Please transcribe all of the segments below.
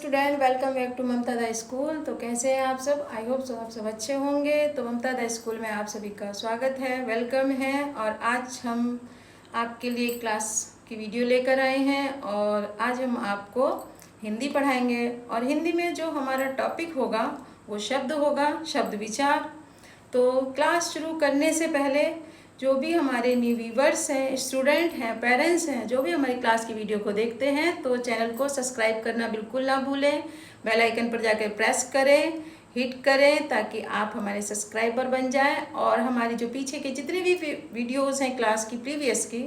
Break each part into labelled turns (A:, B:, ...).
A: Student, welcome back to ममता दा school. तो कैसे हैं आप सब? आई होप सो आप सब अच्छे होंगे। तो ममता दा स्कूल में आप सभी का स्वागत है, वेलकम है। और आज हम आपके लिए क्लास की वीडियो लेकर आए हैं और आज हम आपको हिंदी पढ़ाएंगे। और हिंदी में जो हमारा टॉपिक होगा वो शब्द होगा, शब्द विचार। तो क्लास शुरू करने से पहले जो भी हमारे न्यू व्यूवर्स हैं, स्टूडेंट हैं, पेरेंट्स हैं, जो भी हमारी क्लास की वीडियो को देखते हैं, तो चैनल को सब्सक्राइब करना बिल्कुल ना भूलें। बेल आइकन पर जाकर प्रेस करें, हिट करें, ताकि आप हमारे सब्सक्राइबर बन जाएं। और हमारी जो पीछे के जितने भी वीडियोज़ हैं क्लास की, प्रीवियस की,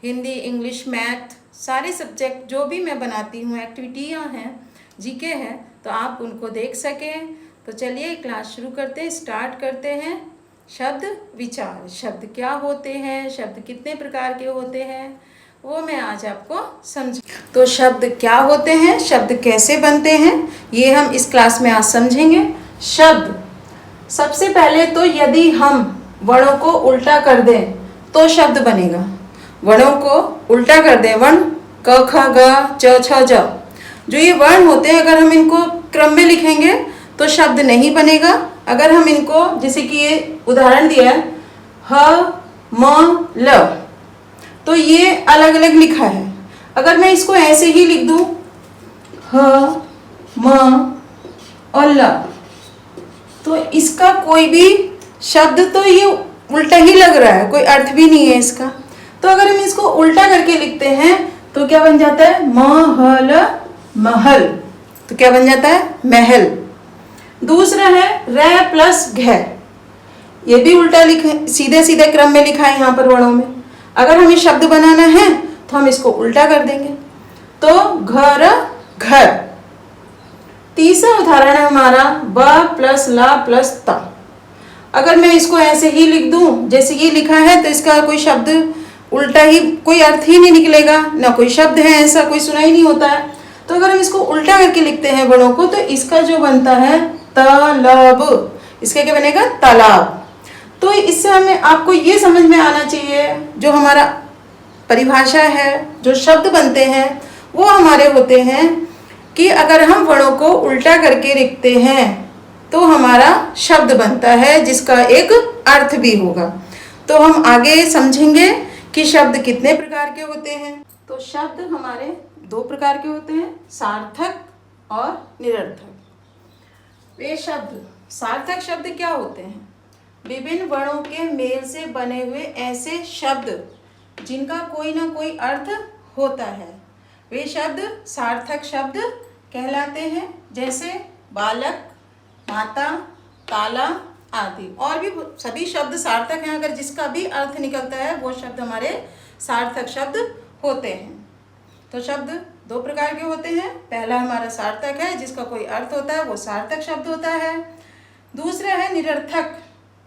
A: हिंदी, इंग्लिश, मैथ, सारे सब्जेक्ट जो भी मैं बनाती हूँ, एक्टिविटियाँ हैं, जीके हैं, तो आप उनको देख सकें। तो चलिए क्लास शुरू करते हैं, स्टार्ट करते हैं। शब्द विचार। शब्द क्या होते हैं, शब्द कितने प्रकार के होते हैं, वो मैं आज आपको समझ। तो शब्द क्या होते हैं, शब्द कैसे बनते हैं, ये हम इस क्लास में आज समझेंगे। शब्द, सबसे पहले तो यदि हम वर्णों को उल्टा कर दें तो शब्द बनेगा। वर्णों को उल्टा कर दें, वर्ण क ख ग च छ ज, जो ये वर्ण होते हैं, अगर हम इनको क्रम में लिखेंगे तो शब्द नहीं बनेगा। अगर हम इनको, जैसे कि ये उदाहरण दिया है ह म ल, तो ये अलग अलग लिखा है। अगर मैं इसको ऐसे ही लिख दूं ह म और ल, तो इसका कोई भी शब्द, तो ये उल्टा ही लग रहा है, कोई अर्थ भी नहीं है इसका। तो अगर हम इसको उल्टा करके लिखते हैं तो क्या बन जाता है? महल, महल। तो क्या बन जाता है? महल। दूसरा है र प्लस घ, ये भी उल्टा लिखे, सीधे सीधे क्रम में लिखा है यहाँ पर वर्णों में। अगर हमें शब्द बनाना है तो हम इसको उल्टा कर देंगे, तो घर, घर। तीसरा उदाहरण है हमारा ब प्लस ला प्लस ता। अगर मैं इसको ऐसे ही लिख दूं जैसे ये लिखा है, तो इसका कोई शब्द उल्टा ही, कोई अर्थ ही नहीं निकलेगा, ना कोई शब्द है ऐसा, कोई सुना ही नहीं होता है। तो अगर हम इसको उल्टा करके लिखते हैं वर्णों को, तो इसका जो बनता है तालाब, इसका क्या बनेगा? तालाब। तो इससे हमें, आपको ये समझ में आना चाहिए, जो हमारा परिभाषा है, जो शब्द बनते हैं वो हमारे होते हैं कि अगर हम वर्णों को उल्टा करके लिखते हैं तो हमारा शब्द बनता है जिसका एक अर्थ भी होगा। तो हम आगे समझेंगे कि शब्द कितने प्रकार के होते हैं। तो शब्द हमारे दो प्रकार के होते हैं, सार्थक और निरर्थक। वे शब्द, सार्थक शब्द क्या होते हैं? विभिन्न वर्णों के मेल से बने हुए ऐसे शब्द जिनका कोई ना कोई अर्थ होता है, वे शब्द सार्थक शब्द कहलाते हैं। जैसे बालक, माता, ताला आदि। और भी सभी शब्द सार्थक हैं, अगर जिसका भी अर्थ निकलता है वो शब्द हमारे सार्थक शब्द होते हैं। तो शब्द दो प्रकार के होते हैं। पहला हमारा सार्थक है, जिसका कोई अर्थ होता है, वो सार्थक शब्द होता है। दूसरा है निरर्थक।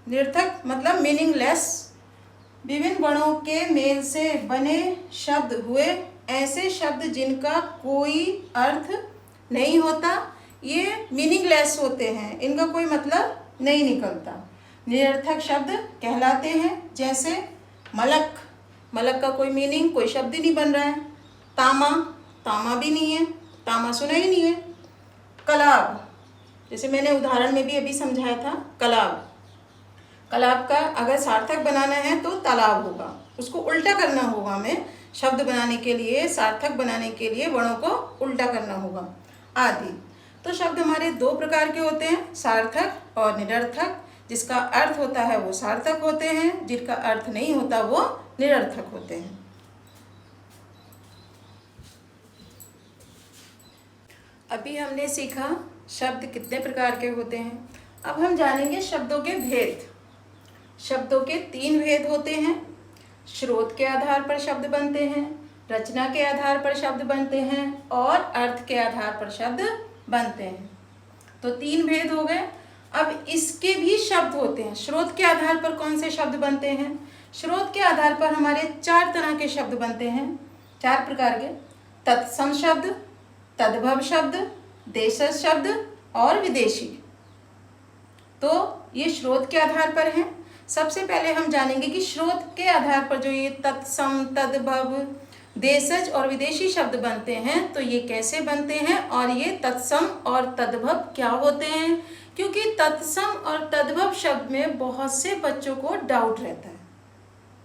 A: निरर्थक मतलब मीनिंगलेस। विभिन्न वर्णों के मेल से बने शब्द हुए ऐसे शब्द जिनका कोई अर्थ नहीं होता, ये मीनिंगलेस होते हैं, इनका कोई मतलब नहीं निकलता, निरर्थक शब्द कहलाते हैं। जैसे मलक, मलक का कोई मीनिंग, कोई शब्द ही नहीं बन रहा है। तामा, तामा भी नहीं है, तामा सुना ही नहीं है। कलाब, जैसे मैंने उदाहरण में भी अभी समझाया था, कलाब। कलाब का अगर सार्थक बनाना है तो तालाब होगा, उसको उल्टा करना होगा हमें। शब्द बनाने के लिए, सार्थक बनाने के लिए वर्णों को उल्टा करना होगा आदि। तो शब्द हमारे दो प्रकार के होते हैं, सार्थक और निरर्थक। जिसका अर्थ होता है वो सार्थक होते हैं, जिनका अर्थ नहीं होता वो निरर्थक होते हैं। अभी हमने सीखा शब्द कितने प्रकार के होते हैं। अब हम जानेंगे शब्दों के भेद। शब्दों के तीन भेद होते हैं। स्रोत के आधार पर शब्द बनते हैं, रचना के आधार पर शब्द बनते हैं और अर्थ के आधार पर शब्द बनते हैं। तो तीन भेद हो गए। अब इसके भी शब्द होते हैं। स्रोत के आधार पर कौन से शब्द बनते हैं? स्रोत के आधार पर हमारे चार तरह के शब्द बनते हैं, चार प्रकार के। तत्सम शब्द, तद्भव शब्द, देशज शब्द और विदेशी। तो ये स्रोत के आधार पर हैं। सबसे पहले हम जानेंगे कि स्रोत के आधार पर जो ये तत्सम, तद्भव, देशज और विदेशी शब्द बनते हैं, तो ये कैसे बनते हैं और ये तत्सम और तद्भव क्या होते हैं, क्योंकि तत्सम और तद्भव शब्द में बहुत से बच्चों को डाउट रहता है,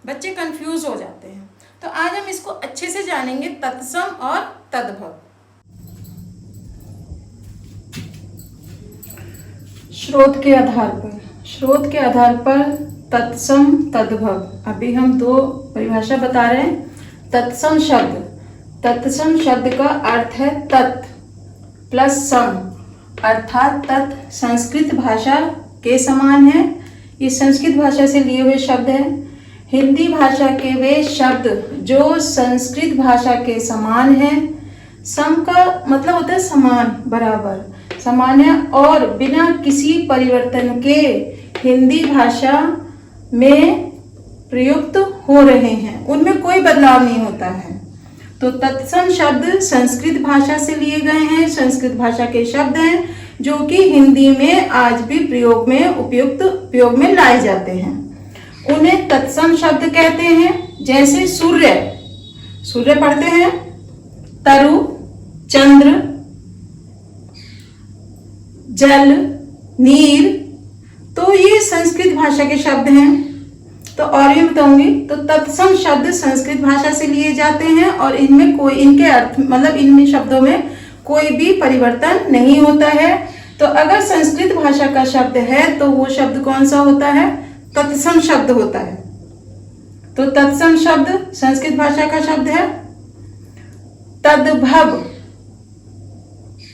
A: बच्चे कंफ्यूज हो जाते हैं। तो आज हम इसको अच्छे से जानेंगे, तत्सम और तद्भव। स्रोत के आधार पर तत्सम तद्भव, अभी हम दो परिभाषा बता रहे हैं। तत्सम शब्द का अर्थ है तत् प्लस सम, अर्थात तत् संस्कृत भाषा के समान है। ये संस्कृत भाषा से लिए हुए शब्द है। हिंदी भाषा के वे शब्द जो संस्कृत भाषा के समान है। सम का मतलब होता है समान, बराबर, सामान्य और बिना किसी परिवर्तन के हिंदी भाषा में प्रयुक्त हो रहे हैं, उनमें कोई बदलाव नहीं होता है। तो तत्सम शब्द संस्कृत भाषा से लिए गए हैं, संस्कृत भाषा के शब्द हैं जो कि हिंदी में आज भी प्रयोग में लाए जाते हैं। उन्हें तत्सम शब्द कहते हैं। जैसे सूर्य पढ़ते हैं, तरु, चंद्र, जल, नीर, तो ये संस्कृत भाषा के शब्द हैं। तो और ये बताऊंगी, तो तत्सम शब्द संस्कृत भाषा से लिए जाते हैं और इनमें कोई, इनके अर्थ मतलब इन शब्दों में कोई भी परिवर्तन नहीं होता है। तो अगर संस्कृत भाषा का शब्द है तो वो शब्द कौन सा होता है? तत्सम शब्द होता है। तो तत्सम शब्द संस्कृत भाषा का शब्द है।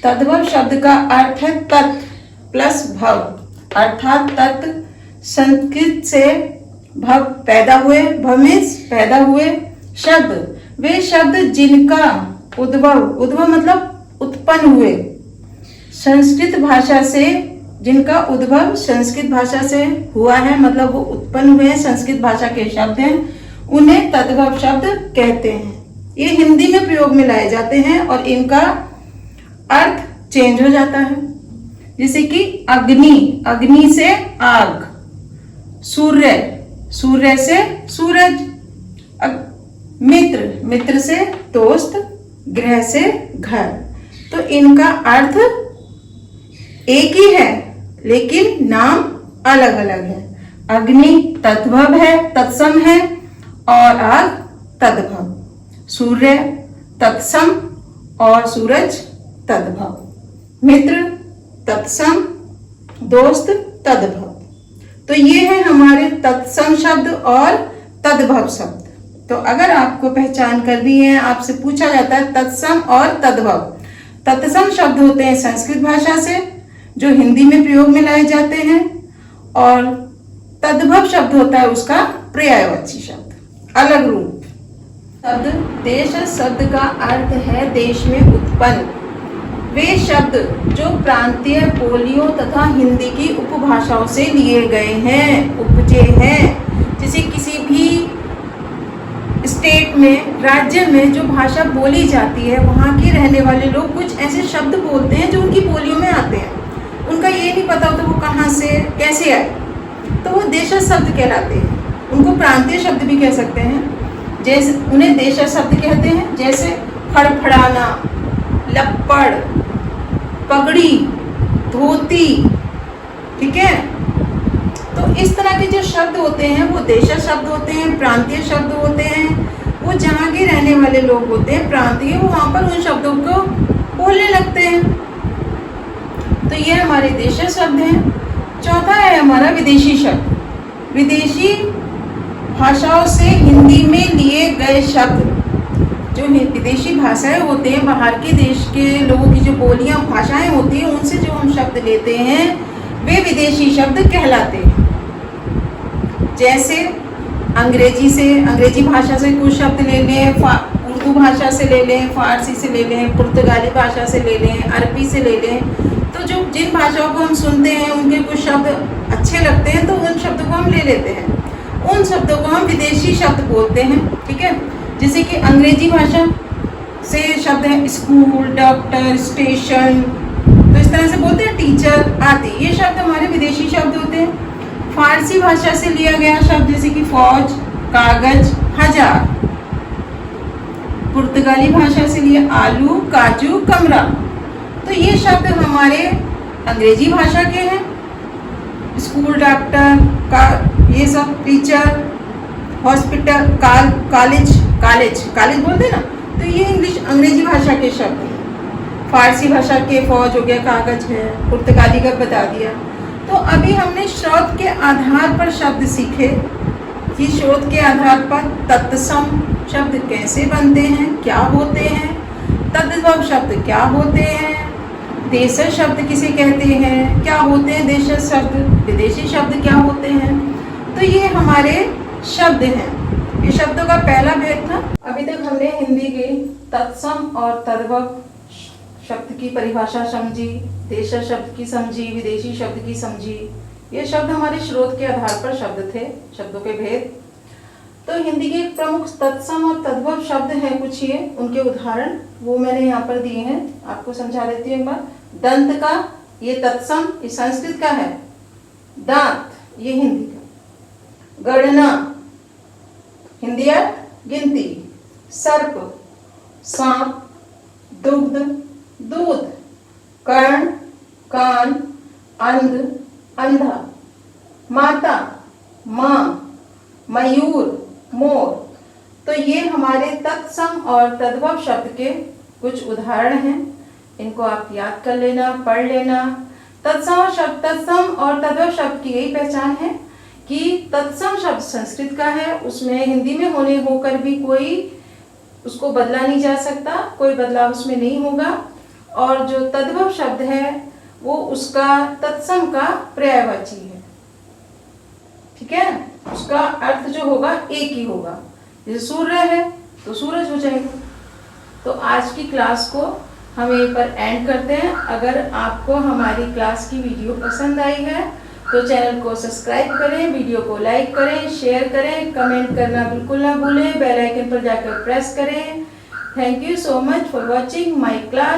A: तद्भव शब्द का अर्थ है तत् प्लस भव, अर्थात तत् संस्कृत से भव पैदा हुए, भविष्य पैदा हुए शब्द, वे शब्द जिनका उद्भव मतलब उत्पन्न हुए संस्कृत भाषा से, जिनका उद्भव संस्कृत भाषा से हुआ है, मतलब वो उत्पन्न हुए संस्कृत भाषा के शब्द हैं, उन्हें तद्भव शब्द कहते हैं। ये हिंदी में प्रयोग में लाए जाते हैं और इनका अर्थ चेंज हो जाता है। जैसे कि अग्नि से आग, सूर्य से सूरज, मित्र से दोस्त, गृह से घर। तो इनका अर्थ एक ही है लेकिन नाम अलग अलग है। अग्नि तद्भव है, तत्सम है, और आग तद्भव, सूर्य तत्सम और सूरज तद्भव, मित्र तत्सम, दोस्त तद्भव। तो ये है हमारे तत्सम शब्द और तद्भव शब्द। तो अगर आपको पहचान करनी है, आपसे पूछा जाता है तत्सम और तद्भव। तत्सम शब्द होते हैं संस्कृत भाषा से जो हिंदी में प्रयोग में लाए जाते हैं, और तद्भव शब्द होता है उसका पर्यायवाची शब्द, अलग रूप। शब्द देश शब्द का अर्थ है देश में उत्पन्न वे शब्द जो प्रांतीय बोलियों तथा हिंदी की उपभाषाओं से लिए गए हैं, उपजे हैं। जैसे किसी भी स्टेट में, राज्य में जो भाषा बोली जाती है, वहाँ के रहने वाले लोग कुछ ऐसे शब्द बोलते हैं जो उनकी बोलियों में आते हैं। उनका ये नहीं पता होता वो कहाँ से कैसे आए, तो वो देशज शब्द कहलाते हैं। उनको प्रांतीय शब्द भी कह सकते हैं, जैसे उन्हें देशज शब्द कहते हैं। जैसे फड़फड़ाना, लपड़, पगड़ी, धोती, ठीक है। तो इस तरह के जो शब्द होते हैं वो देशज शब्द होते हैं, प्रांतीय शब्द होते हैं। वो जहाँ के रहने वाले लोग होते हैं प्रांतीय, वो वहाँ पर उन शब्दों को बोलने लगते हैं। तो ये हमारे देशज शब्द हैं। चौथा है हमारा विदेशी शब्द। विदेशी भाषाओं से हिंदी में लिए गए शब्द, जो विदेशी भाषाएं होते हैं, बाहर के देश के लोगों की जो बोलियां भाषाएं होती हैं, उनसे जो हम शब्द लेते हैं वे विदेशी शब्द कहलाते हैं। जैसे अंग्रेजी भाषा से कुछ शब्द ले लें, उर्दू भाषा से ले लें, फारसी से ले लें, पुर्तगाली भाषा से ले लें, अरबी से ले लें। तो जो जिन भाषाओं को हम सुनते हैं उनके कुछ शब्द अच्छे लगते हैं तो उन शब्दों को हम ले लेते हैं, उन शब्दों को हम विदेशी शब्द बोलते हैं, ठीक है। जैसे कि अंग्रेजी भाषा से शब्द है स्कूल, डॉक्टर, स्टेशन, तो इस तरह से बोलते हैं, टीचर आदि। ये शब्द हमारे विदेशी शब्द होते हैं। फारसी भाषा से लिया गया शब्द जैसे कि फौज, कागज, हजार। पुर्तगाली भाषा से लिए आलू, काजू, कमरा। तो ये शब्द हमारे अंग्रेजी भाषा के हैं। स्कूल, डॉक्टर का, ये सब, टीचर, हॉस्पिटल, कॉलेज कॉलेज बोलते ना, तो ये अंग्रेजी भाषा के शब्द हैं। फारसी भाषा के फौज हो गया, कागज है, पुर्तगाली का बता दिया। तो अभी हमने स्रोत के आधार पर शब्द सीखे कि स्रोत के आधार पर तत्सम शब्द कैसे बनते हैं, क्या होते हैं, तद्भव शब्द क्या होते हैं, देशज शब्द किसे कहते हैं, क्या होते हैं देशज शब्द, विदेशी शब्द क्या होते हैं। तो ये हमारे शब्द हैं। ये शब्दों का पहला भेद था। अभी तक हमने हिंदी के तत्सम और तद्भव शब्द की परिभाषा समझी, देशज शब्द की समझी, विदेशी शब्द की समझी। ये शब्द हमारे स्रोत के आधार पर शब्द थे, शब्दों के भेद। तो हिंदी के प्रमुख तत्सम और तद्भव शब्द हैं कुछ, ये उनके उदाहरण वो मैंने यहाँ पर दिए हैं, आपको समझा देती हूँ एक बार। दंत का, ये तत्सम, ये संस्कृत का है। दांत, ये हिंदी का। गणना, हिंदी है गिनती। सर्प, सांप, दुग्ध, दूध। कर्ण, कान, अंध, अंधा। माता, माँ, मयूर, मोर। तो ये हमारे तत्सम और तद्भव शब्द के कुछ उदाहरण हैं। इनको आप याद कर लेना, पढ़ लेना। तत्सम और तद्भव शब्द की यही पहचान है कि तत्सम शब्द संस्कृत का है, उसमें हिंदी में होने होकर भी कोई उसको बदला नहीं जा सकता, कोई बदलाव उसमें नहीं होगा। और जो तद्भव शब्द है वो उसका तत्सम का पर्यायवाची है, ठीक है। उसका अर्थ जो होगा एक ही होगा। जैसे सूर्य है तो सूरज हो जाएगा। तो आज की क्लास को हम यहीं पर एंड करते हैं। अगर आपको हमारी क्लास की वीडियो पसंद आई है तो चैनल को सब्सक्राइब करें, वीडियो को लाइक करें, शेयर करें, कमेंट करना बिल्कुल ना भूलें, बेल आइकन पर जाकर प्रेस करें। Thank you so much for watching my class.